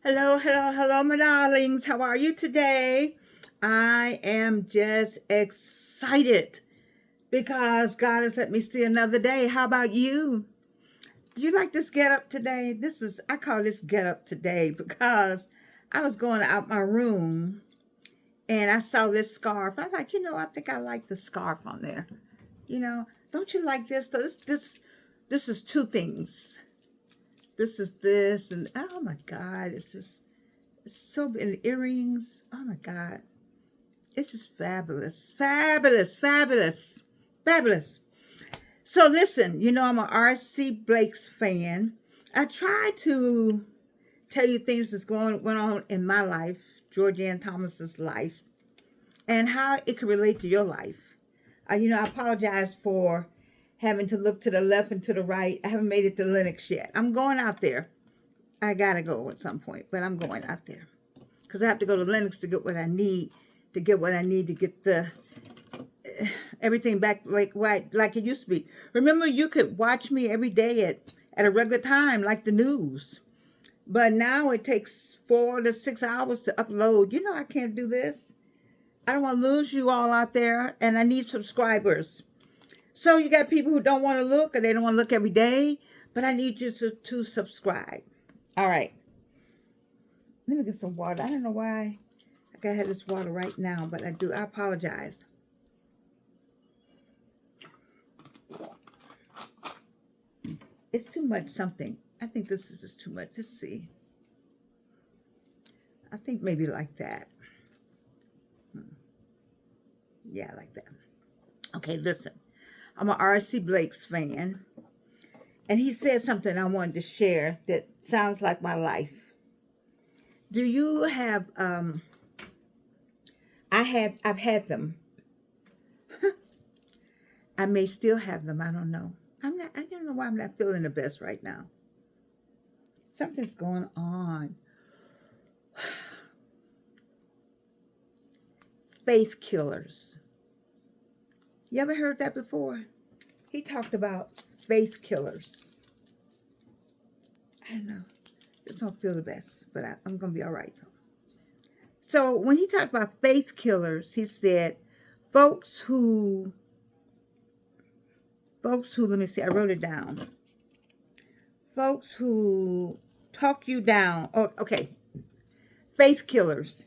Hello, hello, hello, my darlings. How are you today? I am just excited because God has let me see another day. How about you? Do you like this get up today? I call this get up today because I was going out my room and I saw this scarf. I was like, I think I like the scarf on there. Don't you like this? This is two things. This is this, and oh my God, it's so many earrings. Oh my God. It's just fabulous. Fabulous. Fabulous. Fabulous. So listen, I'm a R.C. Blake's fan. I try to tell you things that's going on in my life, Georgianne Thomas's life, and how it can relate to your life. I apologize for having to look to the left and to the right. I haven't made it to Lenox yet. I'm going out there. I gotta go at some point, but I'm going out there because I have to go to Lenox to get what I need, to get the everything back like it used to be. Remember, you could watch me every day at a regular time, like the news. But now it takes 4 to 6 hours to upload. I can't do this. I don't want to lose you all out there, and I need subscribers. So you got people who don't want to look, or they don't want to look every day, but I need you to subscribe. All right. Let me get some water. I don't know why I gotta have this water right now, but I do. I apologize. It's too much something. I think this is just too much. Let's see. I think maybe like that. Yeah, like that. Okay, listen. I'm a R.C. Blake's fan. And he said something I wanted to share that sounds like my life. Do you have I've had them. I may still have them. I don't know. I don't know why I'm not feeling the best right now. Something's going on. Faith killers. You ever heard that before? He talked about faith killers. I don't know. Just don't feel the best, but I'm going to be all right, though. So when he talked about faith killers, he said, folks who, let me see, I wrote it down. Folks who talk you down. Oh, okay. Faith killers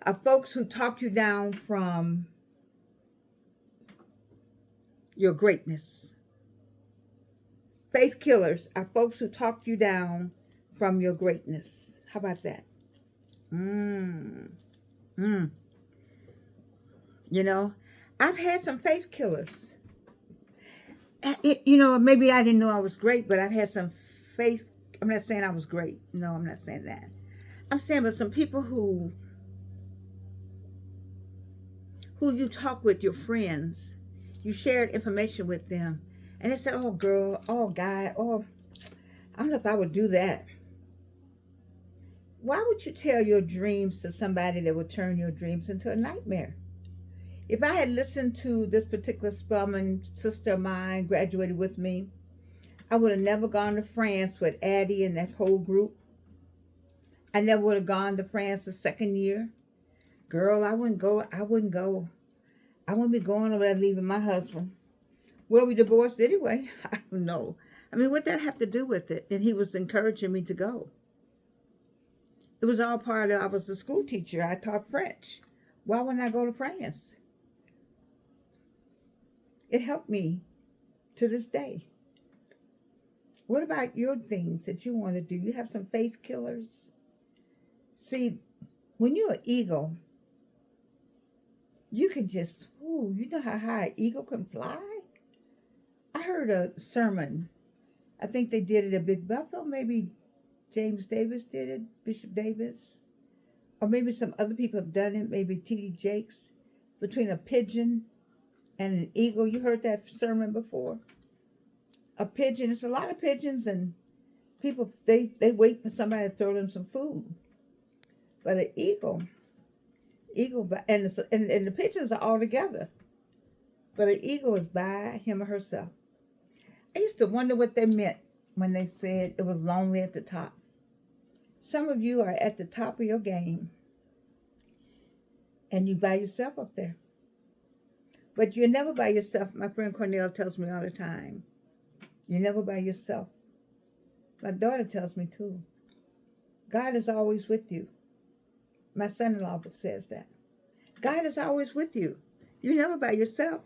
are folks who talk you down from your greatness. Faith killers are folks who talk you down from your greatness. How about that? Mm. Mm. I've had some faith killers. Maybe I didn't know I was great, but I've had some faith. I'm not saying I was great. No, I'm not saying that. I'm saying, but some people who you talk with, your friends, you shared information with them, and they said, "Oh, girl, oh, guy, oh, I don't know if I would do that." Why would you tell your dreams to somebody that would turn your dreams into a nightmare? If I had listened to this particular Spelman sister of mine, graduated with me, I would have never gone to France with Addie and that whole group. I never would have gone to France the second year. Girl, I wouldn't go. I wouldn't go. I wouldn't be going over there leaving my husband. Well, we divorced anyway. I don't know. I mean, what that have to do with it? And he was encouraging me to go. It was all part of, I was a school teacher. I taught French. Why wouldn't I go to France? It helped me to this day. What about your things that you want to do? You have some faith killers? See, when you're an eagle, you can just, ooh, you know how high an eagle can fly? I heard a sermon. I think they did it at Big Bethel. Maybe James Davis did it, Bishop Davis. Or maybe some other people have done it, maybe T.D. Jakes, between a pigeon and an eagle. You heard that sermon before? A pigeon, it's a lot of pigeons, and people, they wait for somebody to throw them some food. But an eagle, and the pigeons are all together. But an eagle is by him or herself. I used to wonder what they meant when they said it was lonely at the top. Some of you are at the top of your game and you by yourself up there. But you're never by yourself. My friend Cornell tells me all the time. You're never by yourself. My daughter tells me too. God is always with you. My son-in-law says that. God is always with you. You're never by yourself.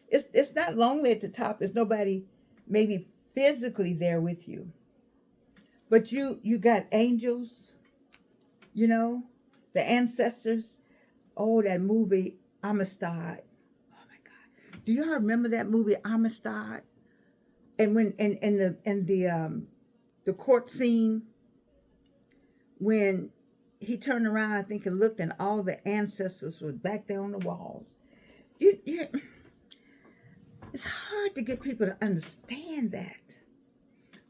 It's not lonely at the top. There's nobody maybe physically there with you. But you got angels, you know, the ancestors. Oh, that movie Amistad. Oh my God. Do y'all remember that movie Amistad? And when the court scene when he turned around, I think, and looked, and all the ancestors were back there on the walls. You, it's hard to get people to understand that.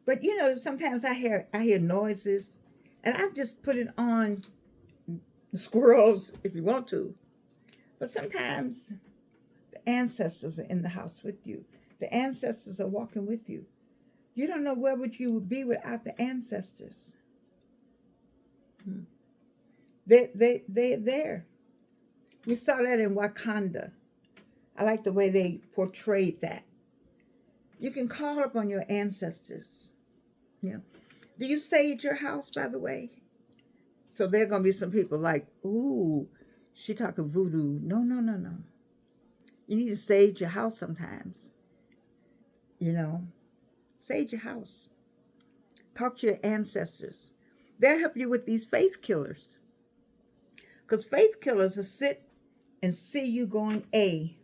But you know, sometimes I hear noises, and I've just put it on the squirrels if you want to. But sometimes the ancestors are in the house with you. The ancestors are walking with you. You don't know where would you be without the ancestors. They're there. We saw that in Wakanda. I like the way they portrayed that. You can call upon your ancestors. Yeah. Do you sage your house, by the way? So there are going to be some people like, ooh, she talking voodoo. No. You need to sage your house sometimes. You know, sage your house. Talk to your ancestors. They'll help you with these faith killers. Because faith killers will sit and see you going A.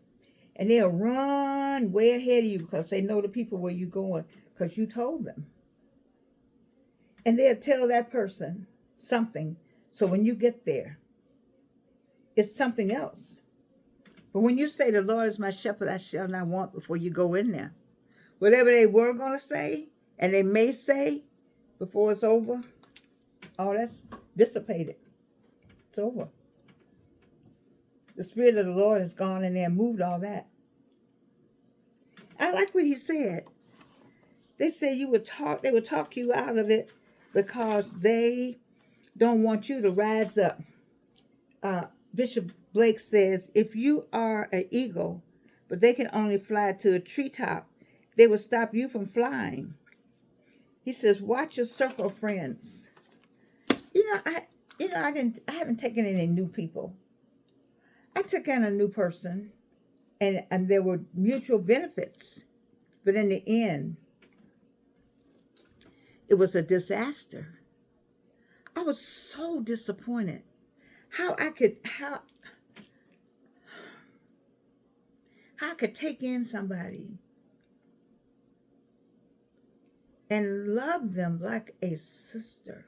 And they'll run way ahead of you because they know the people where you're going because you told them. And they'll tell that person something. So when you get there, it's something else. But when you say, the Lord is my shepherd, I shall not want, before you go in there, whatever they were going to say, and they may say before it's over, oh, that's dissipated. It's over. The Spirit of the Lord has gone in there and moved all that. I like what he said. They said they would talk you out of it because they don't want you to rise up. Bishop Blake says, if you are an eagle, but they can only fly to a treetop, they will stop you from flying. He says, watch your circle of friends. I haven't taken any new people. I took in a new person, and there were mutual benefits, but in the end, it was a disaster. I was so disappointed. How I could take in somebody and love them like a sister,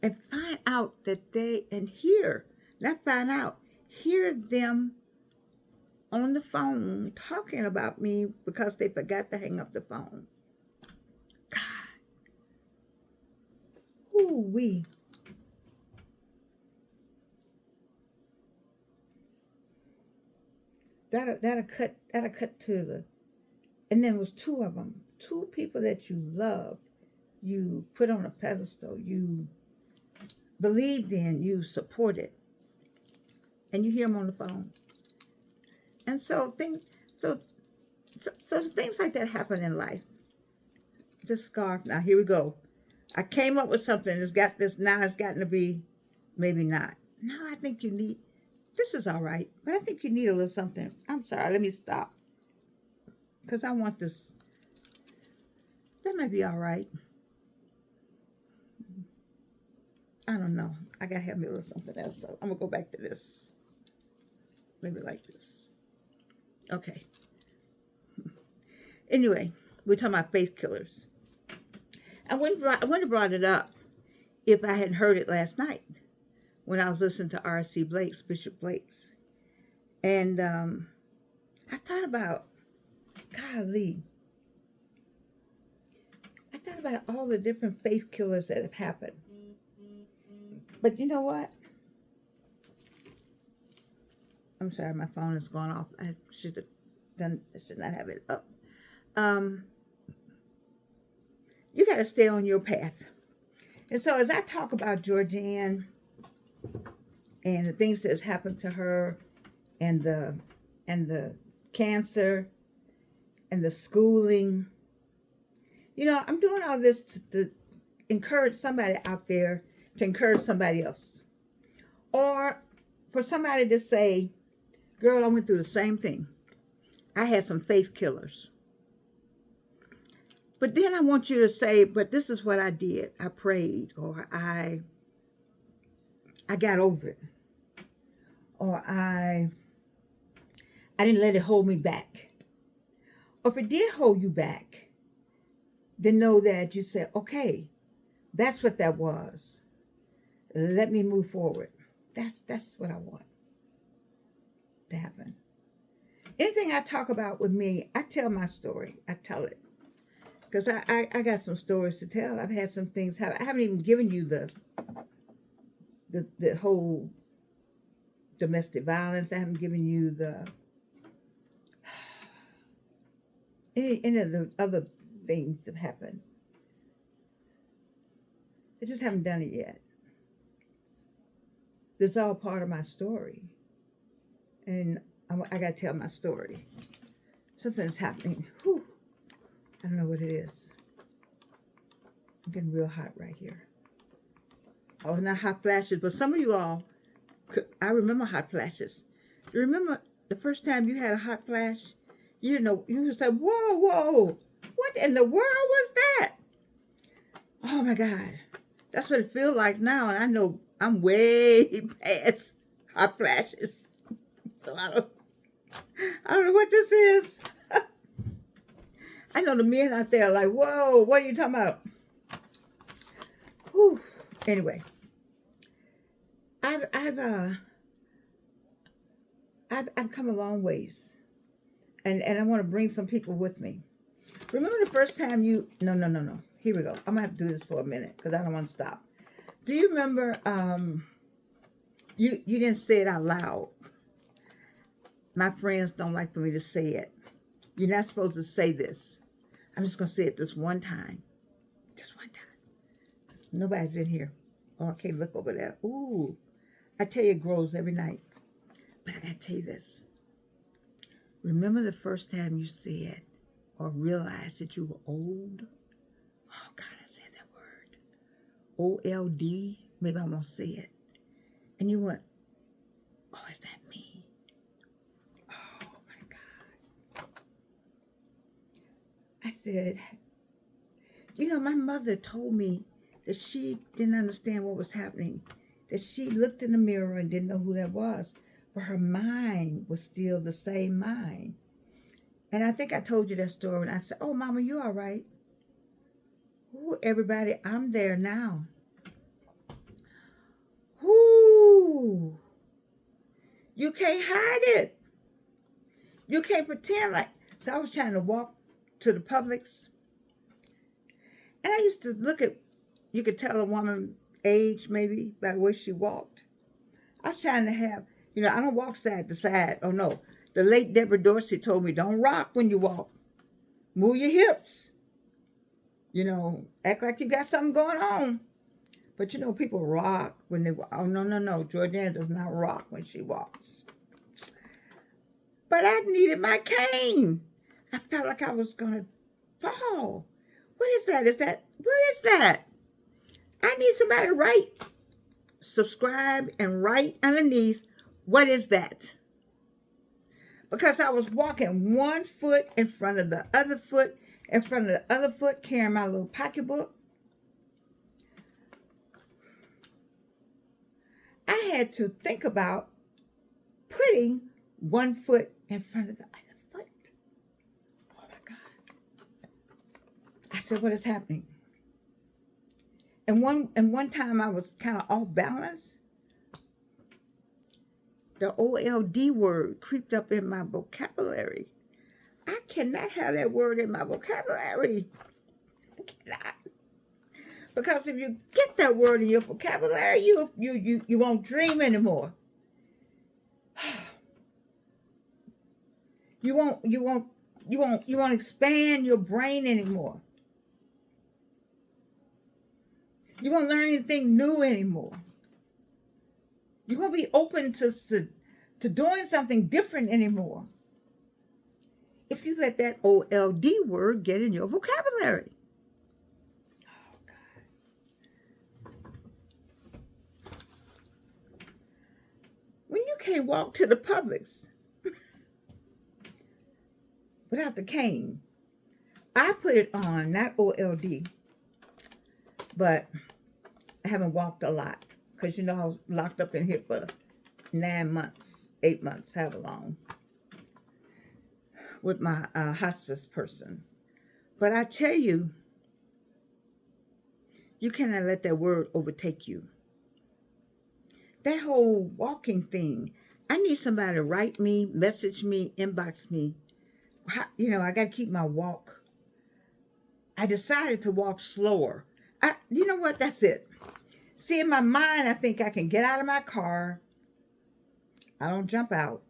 and find out that hear them on the phone talking about me because they forgot to hang up the phone. God. Ooh-wee. That'll cut to the, and then it was two of them, two people that you loved, you put on a pedestal, you believed in, you supported, and you hear them on the phone. And so things like that happen in life. This scarf, now here we go. I came up with something. It's gotten to be, maybe not. No, I think you need, this is all right, but I think you need a little something. I'm sorry, let me stop. Because I want this, that might be all right. I don't know. I got to have me a little something else. So I'm going to go back to this. Maybe like this. Okay. Anyway, we're talking about faith killers. I wouldn't have brought it up if I hadn't heard it last night when I was listening to R.C. Blake's, Bishop Blake's. And I thought about, golly, I thought about all the different faith killers that have happened. But you know what? I'm sorry, my phone is going off. I should not have it up. You got to stay on your path. And so as I talk about Georgianne and the things that happened to her and the cancer and the schooling, I'm doing all this to encourage somebody out there to encourage somebody else. Or for somebody to say, girl, I went through the same thing. I had some faith killers. But then I want you to say, but this is what I did. I prayed, or I got over it. Or I didn't let it hold me back. Or if it did hold you back, then know that you said, okay, that's what that was. Let me move forward. That's what I want to happen. Anything I talk about with me, I tell my story. I tell it. Because I got some stories to tell. I've had some things happen. I haven't even given you the whole domestic violence. I haven't given you any of the other things that happened. I just haven't done it yet. It's all part of my story. And I got to tell my story. Something's happening. Whew. I don't know what it is. I'm getting real hot right here. Oh, not hot flashes, but some of you all, I remember hot flashes. You remember the first time you had a hot flash? You didn't know, you just said, whoa, what in the world was that? Oh my God. That's what it feels like now, and I know I'm way past hot flashes. So I don't know what this is. I know the men out there are like, whoa, what are you talking about? Whew. Anyway, I've come a long ways, and I want to bring some people with me. Remember the first time no. Here we go. I'm gonna have to do this for a minute because I don't want to stop. Do you remember? You didn't say it out loud. My friends don't like for me to say it. You're not supposed to say this. I'm just going to say it this one time. Just one time. Nobody's in here. Oh, I can't look over there. Ooh. I tell you, it grows every night. But I got to tell you this. Remember the first time you said or realized that you were old? Oh, God, I said that word. O-L-D. Maybe I won't say it. And you went, oh, is that me? I said, my mother told me that she didn't understand what was happening, that she looked in the mirror and didn't know who that was, but her mind was still the same mind. And I think I told you that story, and I said, oh, Mama, you all right? Ooh, everybody, I'm there now. Ooh, you can't hide it. You can't pretend like, so I was trying to walk to the Publix. And I used to look at, you could tell a woman age maybe by the way she walked. I was trying to have, I don't walk side to side. Oh no. The late Deborah Dorsey told me, don't rock when you walk. Move your hips. Act like you got something going on. But people rock when they walk. Oh no. Georgianne does not rock when she walks. But I needed my cane. I felt like I was going to fall. What is that? What is that? I need somebody to write, subscribe, and write underneath, what is that? Because I was walking one foot in front of the other foot, in front of the other foot, carrying my little pocketbook. I had to think about putting one foot in front of the other foot. Oh my God. I said, what is happening? And one time I was kind of off balance. The OLD word creeped up in my vocabulary. I cannot have that word in my vocabulary. I cannot. Because if you get that word in your vocabulary, you won't dream anymore. You won't expand your brain anymore. You won't learn anything new anymore. You won't be open to doing something different anymore if you let that OLD word get in your vocabulary. Oh, God. When you can't walk to the Publix without the cane, I put it on, not OLD, but I haven't walked a lot because I was locked up in here for 9 months, 8 months, however long, with my hospice person. But I tell you, you cannot let that word overtake you. That whole walking thing, I need somebody to write me, message me, inbox me. I got to keep my walk. I decided to walk slower. You know what? That's it. See, in my mind, I think I can get out of my car. I don't jump out.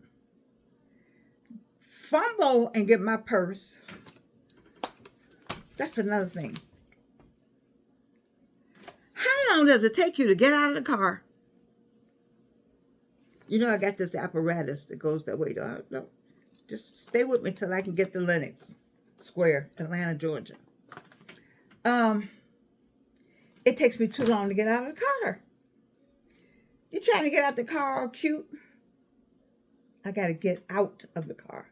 Fumble and get my purse. That's another thing. How long does it take you to get out of the car? I got this apparatus that goes that way. No, just stay with me till I can get to Lenox Square, Atlanta, Georgia. It takes me too long to get out of the car. You're trying to get out the car all cute. I got to get out of the car.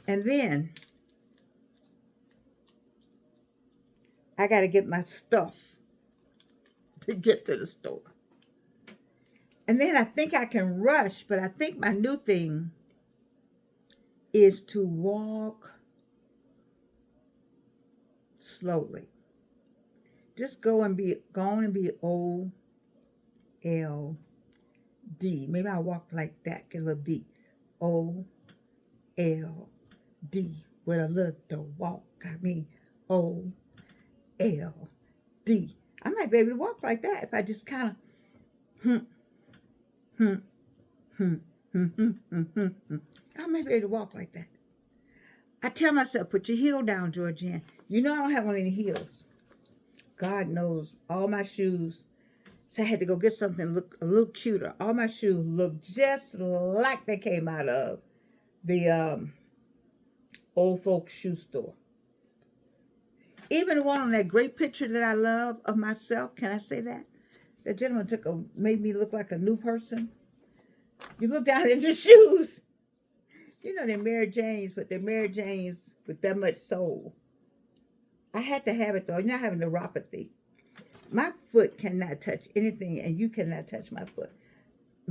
And then I got to get my stuff to get to the store. And then I think I can rush, but I think my new thing is to walk slowly. Just go and be OLD. Maybe I'll walk like that, get a little beat. OLD with a little walk. OLD. I might be able to walk like that if I just kind of I might be able to walk like that. I tell myself, put your heel down, Georgianne. I don't have on any heels. God knows, all my shoes. So I had to go get something look a little cuter. All my shoes look just like they came out of the old folks shoe store. Even the one on that great picture that I love of myself. Can I say that? The gentleman made me look like a new person. You look down at your shoes. They're Mary Janes, but they're Mary Janes with that much soul. I had to have it though. I have neuropathy. My foot cannot touch anything, and you cannot touch my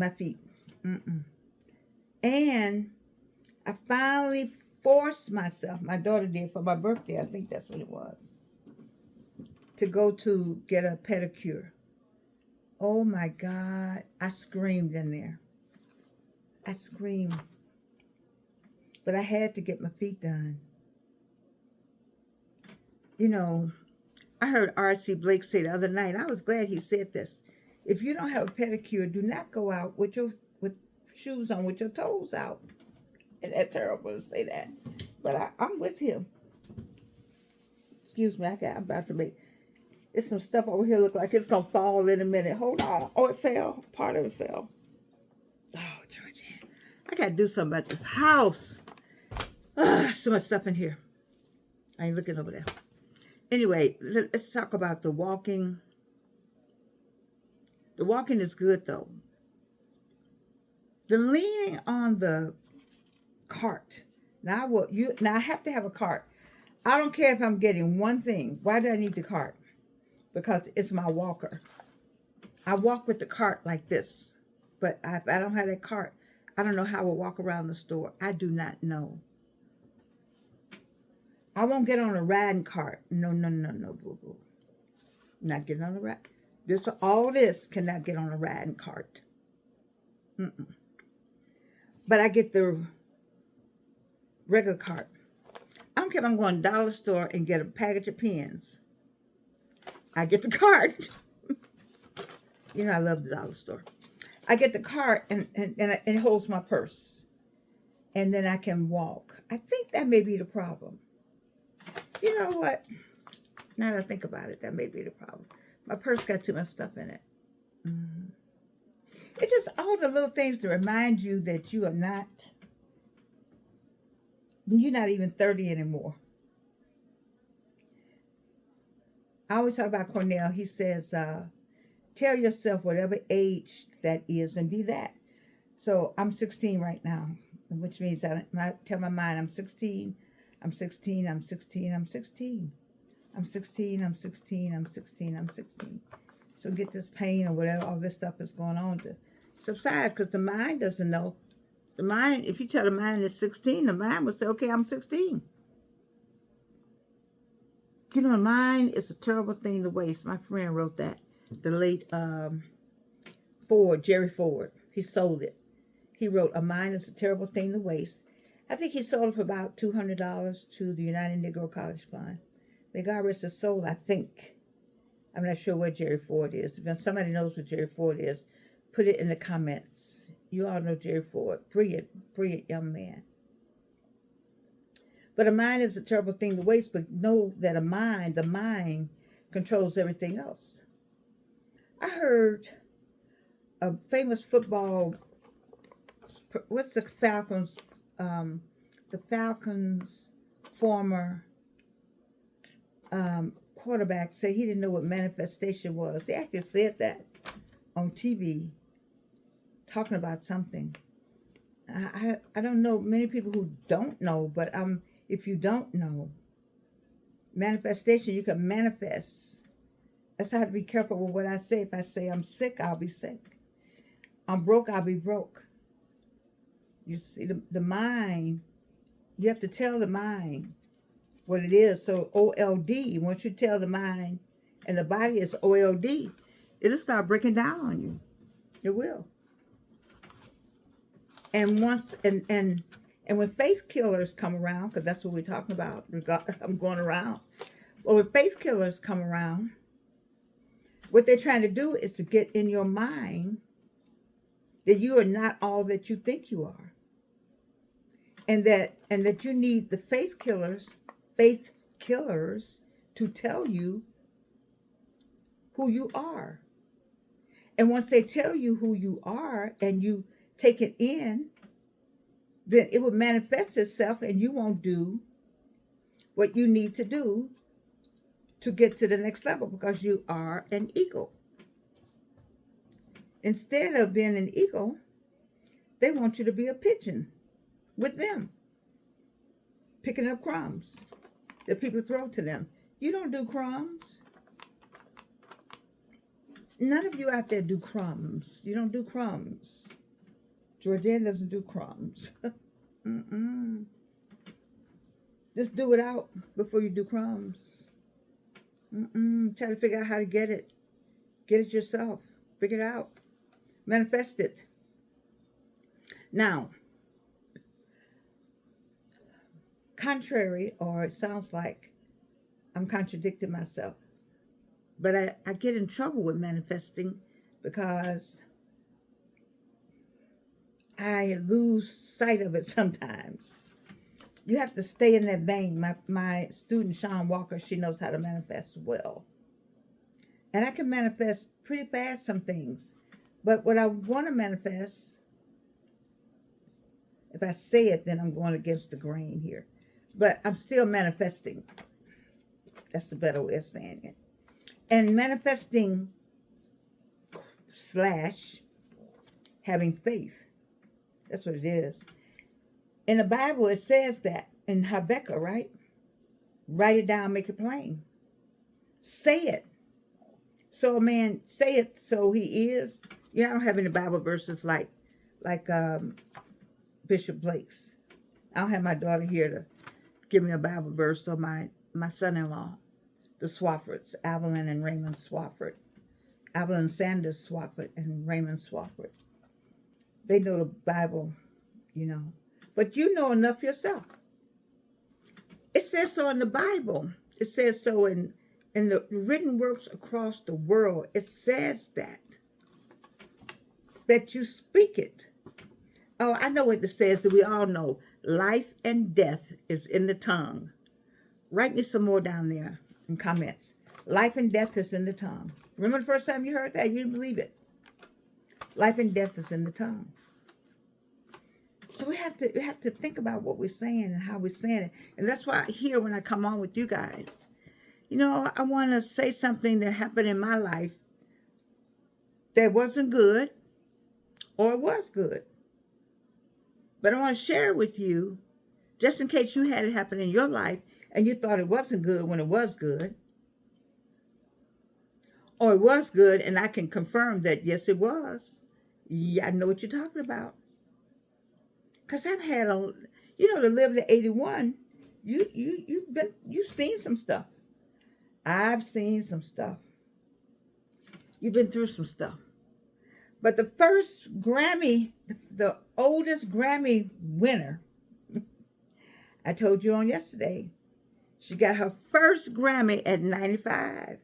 feet. And I finally forced myself, my daughter did for my birthday, I think that's what it was, to go to get a pedicure. Oh my God, I screamed in there. I screamed. But I had to get my feet done. I heard R.C. Blake say the other night, I was glad he said this. If you don't have a pedicure, do not go out with shoes on with your toes out. And that's terrible to say that. But I'm with him. Excuse me, I'm about to make... There's some stuff over here look like it's going to fall in a minute. Hold on. Oh, it fell. Part of it fell. Oh, Georgianne. I got to do something about this house. So much stuff in here. I ain't looking over there. Anyway, let's talk about the walking. The walking is good, though. The leaning on the cart. Now I have to have a cart. I don't care if I'm getting one thing. Why do I need the cart? Because it's my walker. I walk with the cart like this. But if I don't have that cart, I don't know how I will walk around the store. I do not know. I won't get on a riding cart. No, boo-boo. Not getting on a ride. All this cannot get on a riding cart. But I get the regular cart. I don't care if I'm going to the dollar store and get a package of pens. I get the cart. I love the dollar store. I get the cart and it holds my purse. And then I can walk. I think that may be the problem. You know what? Now that I think about it, that may be the problem. My purse got too much stuff in it. Mm. It's just all the little things to remind you that you're not even 30 anymore. I always talk about Cornell. He says, tell yourself whatever age that is and be that. So I'm 16 right now, which means I tell my mind I'm 16, I'm 16, I'm 16, I'm 16. I'm 16, I'm 16, I'm 16, I'm 16. So get this pain or whatever, all this stuff is going on to subside, because the mind doesn't know. The mind, if you tell the mind it's 16, the mind will say, okay, I'm 16. You know, the mind is a terrible thing to waste. My friend wrote that. The late Ford, Jerry Ford, he sold it. He wrote, a mind is a terrible thing to waste. I think he sold it for about $200 to the United Negro College Fund. May God rest his soul, I think. I'm not sure where Jerry Ford is. If somebody knows what Jerry Ford is, put it in the comments. You all know Jerry Ford. Brilliant, brilliant young man. But a mind is a terrible thing to waste, but know that the mind controls everything else. I heard a famous football, what's the Falcons former quarterback say he didn't know what manifestation was. He actually said that on TV, talking about something. I don't know many people who don't know, but if you don't know, manifestation, you can manifest. That's why I have to be careful with what I say. If I say I'm sick, I'll be sick. I'm broke, I'll be broke. You see, the mind, you have to tell the mind what it is. So OLD, once you tell the mind and the body is OLD, it'll start breaking down on you. It will. And when faith killers come around, because that's what we're talking about, I'm going around. Well, when faith killers come around, what they're trying to do is to get in your mind that you are not all that you think you are. And that you need the faith killers to tell you who you are. And once they tell you who you are and you take it in, then it will manifest itself and you won't do what you need to do to get to the next level, because you are an eagle. Instead of being an eagle, they want you to be a pigeon with them, picking up crumbs that people throw to them. You don't do crumbs. None of you out there do crumbs. You don't do crumbs. Georgette doesn't do crumbs. Just do it out before you do crumbs. Try to figure out how to get it. Get it yourself. Figure it out. Manifest it. Now, contrary, or it sounds like I'm contradicting myself, but I get in trouble with manifesting because I lose sight of it sometimes. You have to stay in that vein. My student, Sean Walker, she knows how to manifest well. And I can manifest pretty fast some things. But what I want to manifest, if I say it, then I'm going against the grain here. But I'm still manifesting. That's the better way of saying it. And manifesting / having faith. That's what it is. In the Bible, it says that in Habakkuk, right? Write it down, make it plain. Say it. So a man say it, so he is. You know, I don't have any Bible verses like Bishop Blake's. I don't have my daughter here to give me a Bible verse, or my son-in-law, the Swaffords, Evelyn and Raymond Swafford. Evelyn Sanders Swafford and Raymond Swafford. They know the Bible, you know. But you know enough yourself. It says so in the Bible. It says so in the written works across the world. It says that you speak it. Oh, I know what it says, that we all know. Life and death is in the tongue. Write me some more down there in comments. Life and death is in the tongue. Remember the first time you heard that? You didn't believe it. Life and death is in the tongue. So we have to think about what we're saying and how we're saying it. And that's why here when I come on with you guys, you know, I want to say something that happened in my life that wasn't good or was good. But I want to share it with you just in case you had it happen in your life and you thought it wasn't good when it was good. Or it was good and I can confirm that, yes, it was. Yeah, I know what you're talking about. Because I've had to live to 81, you've seen some stuff. I've seen some stuff. You've been through some stuff. But the first Grammy, the oldest Grammy winner, I told you on yesterday, she got her first Grammy at 95.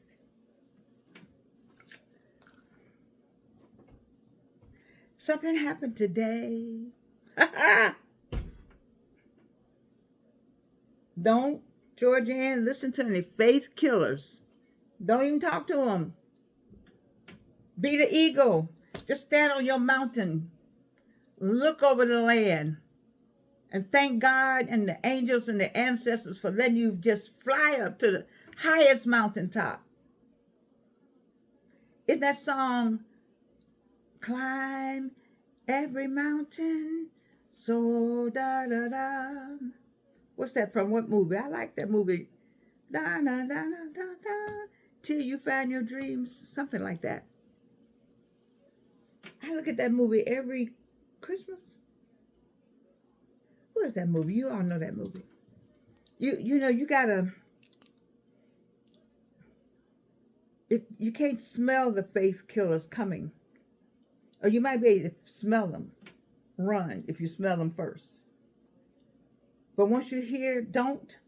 Something happened today. Don't, Georgianne, listen to any faith killers. Don't even talk to them. Be the eagle. Just stand on your mountain. Look over the land. And thank God and the angels and the ancestors for letting you just fly up to the highest mountaintop. Isn't that song, climb every mountain, so da da da. What's that from? What movie? I like that movie. Da da da da da da. Till you find your dreams, something like that. I look at that movie every Christmas. What is that movie? You all know that movie. You know you gotta. If you can't smell the faith killers coming, or you might be able to smell them. Run if you smell them first. But once you hear, don't.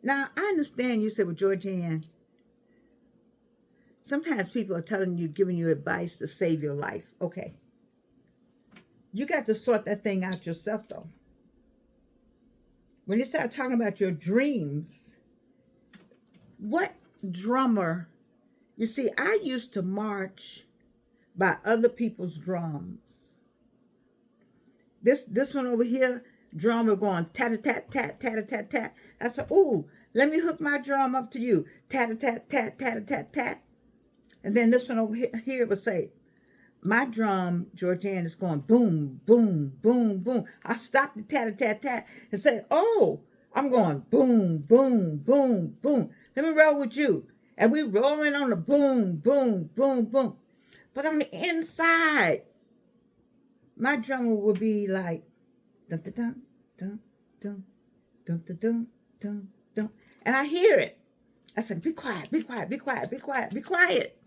Now, I understand you said, well, Georgianne, sometimes people are telling you, giving you advice to save your life. Okay. You got to sort that thing out yourself, though. When you start talking about your dreams, what drummer? You see, I used to march by other people's drums. This one over here, drummer going tat-a-tat-tat, tat-a-tat-tat. I said, ooh, let me hook my drum up to you. Tat-a-tat-tat, tat-a-tat-tat. And then this one over here would say, my drum, Georgianne, is going boom, boom, boom, boom. I stopped the tat-a-tat-tat and said, oh, I'm going boom, boom, boom, boom. Let me roll with you. And we rolling on the boom, boom, boom, boom. But on the inside, my drummer would be like, dun dun dun dun dun dun dun dun dun, and I hear it. I said, "Be quiet, be quiet, be quiet, be quiet, be quiet."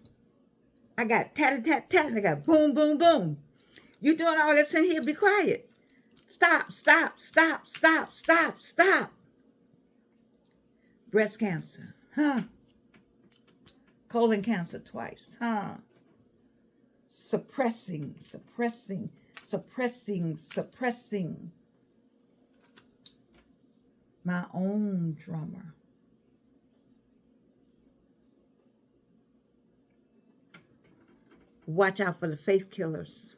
I got tat tat tat, and I got boom boom boom. You doing all this in here? Be quiet. Stop, stop, stop, stop, stop, stop. Breast cancer, huh? Colon cancer twice, huh? Suppressing. My own drummer. Watch out for the faith killers.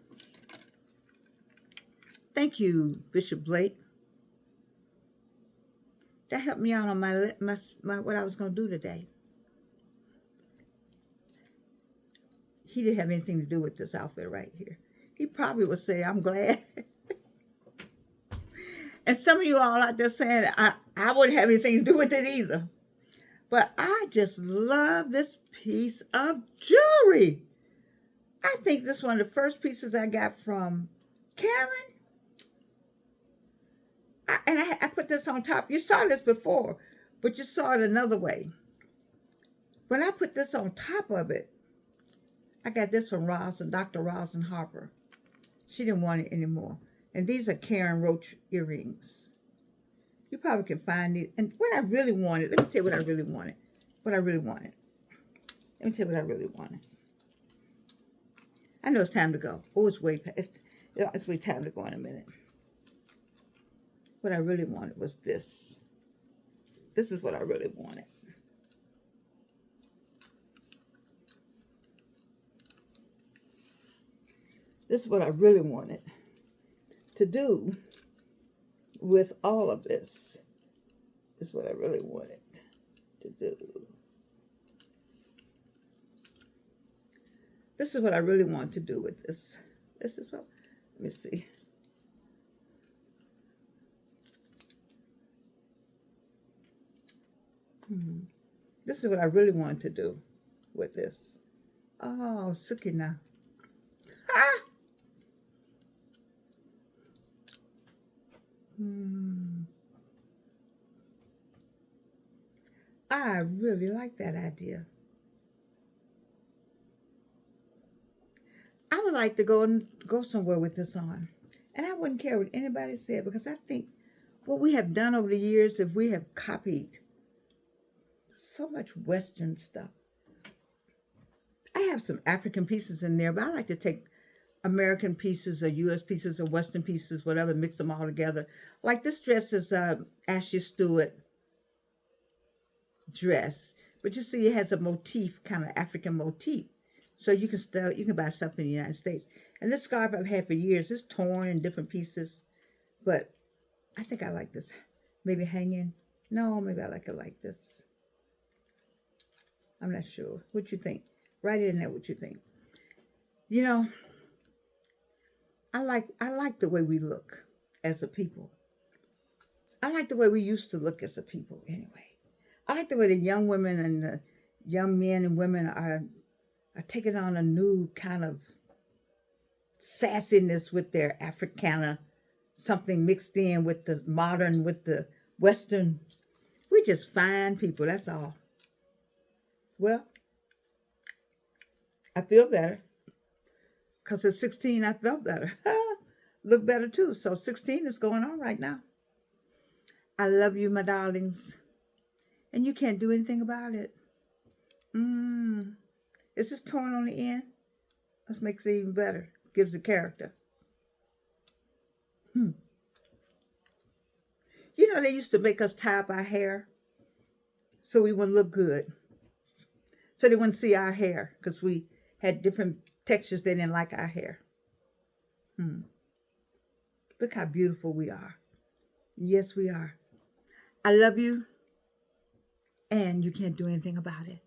Thank you, Bishop Blake. That helped me out on my what I was going to do today. He didn't have anything to do with this outfit right here. He probably would say, I'm glad. And some of you all out there saying, I wouldn't have anything to do with it either. But I just love this piece of jewelry. I think this is one of the first pieces I got from Karen. I put this on top. You saw this before, but you saw it another way. When I put this on top of it, I got this from Dr. Rosin Harper. She didn't want it anymore. And these are Karen Roach earrings. You probably can find these. And what I really wanted, let me tell you what I really wanted. Let me tell you what I really wanted. I know it's time to go. Oh, it's way time to go in a minute. What I really wanted was this. This is what I really wanted. This is what I really wanted to do with all of this. This is what I really wanted to do. This is what I really want to do with this. This is what, let me see. This is what I really want to do with this. Oh, Sukina. Ah! I really like that idea. I would like to go somewhere with this on. And I wouldn't care what anybody said, because I think what we have done over the years, if we have copied so much Western stuff. I have some African pieces in there, but I like to take American pieces or U.S. pieces or Western pieces, whatever, mix them all together. Like this dress is Ashley Stewart dress, but you see it has a motif, kind of African motif. So you can buy stuff in the United States. And this scarf I've had for years. It's torn in different pieces, but I think I like this. Maybe hanging. No, maybe I like it like this. I'm not sure. What you think? Write in there what you think. You know, I like the way we look as a people. I like the way we used to look as a people anyway. I like the way the young women and the young men and women are taking on a new kind of sassiness with their Africana, something mixed in with the modern, with the Western. We're just fine people, that's all. Well, I feel better. Because at 16, I felt better. Look better too. So 16 is going on right now. I love you, my darlings. And you can't do anything about it. Is this torn on the end? This makes it even better. Gives it character. You know, they used to make us tie up our hair so we wouldn't look good. So they wouldn't see our hair because we had different textures. They didn't like our hair. Look how beautiful we are. Yes, we are. I love you. And you can't do anything about it.